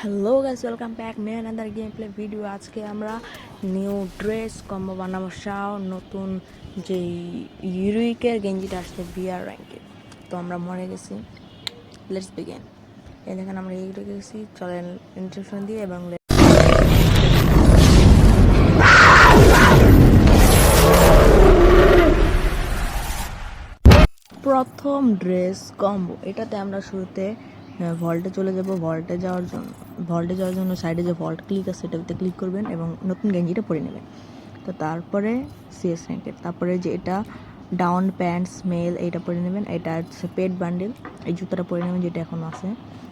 Hello guys, welcome back মে another game play video. আজকে আমরা new dress combo বানাবো Sao নতুন যে ইউরিকের গেঞ্জিটা আসছে বিআর র্যাঙ্কে। তো আমরা মরে গেছি, লেটস বিগিন। এই দেখেন আমরা ইউরিকে গেছি, চলেন ইন্ট্রোডাকশন দিয়ে এবং প্রথম ড্রেস কম্বো। এটাতে আমরা শুরুতে ভল্টে চলে যাব। ভল্টে যাওয়ার জন্য সাইডে যে ভল্ট ক্লিক আছে সেটাতে ক্লিক করবেন এবং নতুন গেঞ্জিটা পরে নেবেন। তো তারপরে সিএস র্যাঙ্কের, তারপরে যে এটা ডাউন প্যান্টস মেল এইটা পরে নেবেন। এটা হচ্ছে পেট বান্ডেল, এই জুতাটা পরে নেবেন যেটা এখন আছে।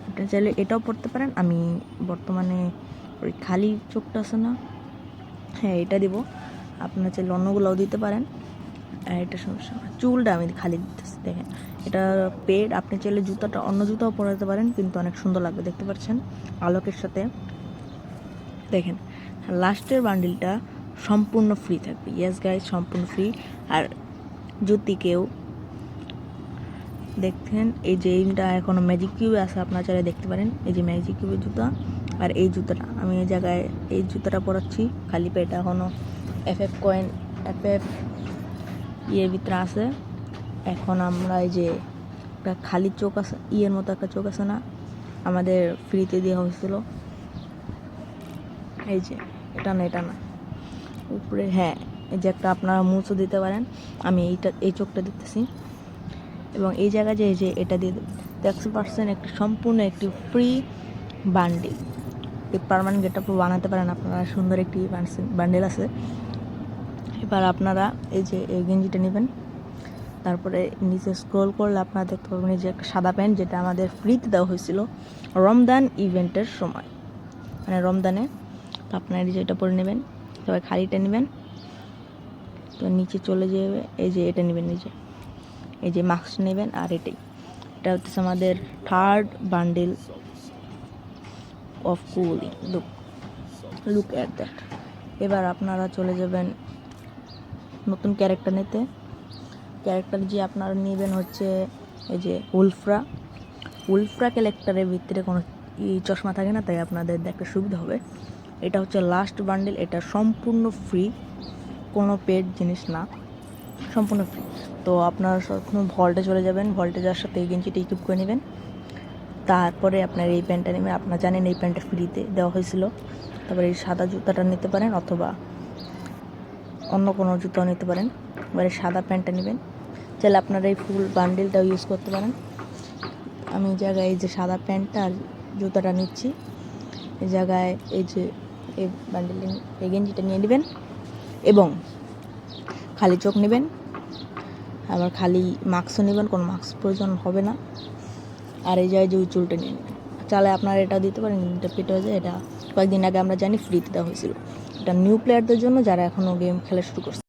এটা চাইলে এটাও পরতে পারেন। আমি বর্তমানে ওই খালি চোখটা আছে না, হ্যাঁ এটা দিব। আপনার চাইলে অন্যগুলোও দিতে পারেন, এটা সমস্যা না। চুলটা আমি খালি দিতেছি, দেখেন এটা পেড। আপনি চাইলে জুতাটা অন্য জুতাও পরাতে পারেন, কিন্তু অনেক সুন্দর লাগবে, দেখতে পাচ্ছেন আলোকের সাথে। দেখেন লাস্টের বান্ডিলটা সম্পূর্ণ ফ্রি থাকবে। ইয়েস গাইজ, সম্পূর্ণ ফ্রি। আর যদি কেউ দেখছেন এই যে এইটা এখনও ম্যাজিক কিউবে আছে, আপনারা চাইলে দেখতে পারেন। এই যে ম্যাজিক কিউবের জুতা আর এই জুতাটা আমি এই জায়গায় এই জুতাটা পরাচ্ছি খালি পেট। এখনও এফএফ কয়েন ইয়ের ভিতরে আছে। এখন আমরা এই যে একটা খালি চোখ আছে, ইয়ের মতো একটা চোখ আছে না, আমাদের ফ্রিতে দেওয়া হয়েছিল। এই যে এটা না উপরে, হ্যাঁ এই যে একটা আপনারা মুছও দিতে পারেন। আমি এই চোখটা দিতেছি এবং এই জায়গায় যে এটা দিয়ে দেবেন। 100% একটি সম্পূর্ণ একটি ফ্রি বান্ডিল। এই পার্মানেন্ট গেটআপ বানাতে পারেন আপনারা, সুন্দর একটি বান্ডিল আছে। এবার আপনারা এই যে এই গেঞ্জিটা নেবেন, তারপরে নিচে স্ক্রল করলে আপনারা দেখতে পাবেন এই যে একটা সাদা প্যান্ট, যেটা আমাদের ফ্রিতে দেওয়া হয়েছিল রমজান ইভেন্টের সময়, মানে রমজানে। তো আপনারা এই যে এটা পরে নেবেন, তবে খালিটা নেবেন। তো নিচে চলে যাবে, এই যে এটা নেবেন, এই যে মাস্ক নেবেন। আর এটা হচ্ছে আমাদের থার্ড বান্ডিল অফ কুলি। Look at that. এবার আপনারা চলে যাবেন নতুন ক্যারেক্টার নিতে। ক্যারেক্টার যে আপনারা নেবেন হচ্ছে এই যে উলফ্রা ক্যারেক্টারের ভিতরে কোনো চশমা থাকে না, তাই আপনাদের দেখতে সুবিধা হবে। এটা হচ্ছে লাস্ট বান্ডেল, এটা সম্পূর্ণ ফ্রি, কোনো পেড জিনিস না, সম্পূর্ণ ফ্রি। তো আপনারা সবসময় ভল্টে চলে যাবেন, ভল্টে যাওয়ার সাথে এই গেঞ্জিটা ইকুইপ করে নেবেন। তারপরে আপনার এই প্যান্টটা নেবেন, আপনারা জানেন এই প্যান্টটা ফ্রিতে দেওয়া হয়েছিল। তারপরে এই সাদা জুতাটা নিতে পারেন অথবা অন্য কোনো জুতাও নিতে পারেন। এবারে সাদা প্যান্টটা নেবেন, চাইলে আপনারা এই ফুল বান্ডেলটাও ইউজ করতে পারেন। আমি এই জায়গায় এই যে সাদা প্যান্টটা আর জুতাটা নিচ্ছি। এই জায়গায় এই যে এই বান্ডেলিং এই গেঞ্জিটা নিয়ে নেবেন এবং খালি চোখ নেবেন। আবার খালি মাস্কও নেবেন, কোনো মাস্ক প্রয়োজন হবে না। আর এই জায়গায় যে ওই চুলটা নিয়ে নেবেন, চাইলে আপনারা এটা দিতে পারেন। এটা পেট হয়ে যায়, এটা কয়েকদিন আগে আমরা জানি ফ্রিতে দেওয়া হয়েছিল। এটা নিউ প্লেয়ারদের জন্য, যারা এখনও গেম খেলা শুরু করছে।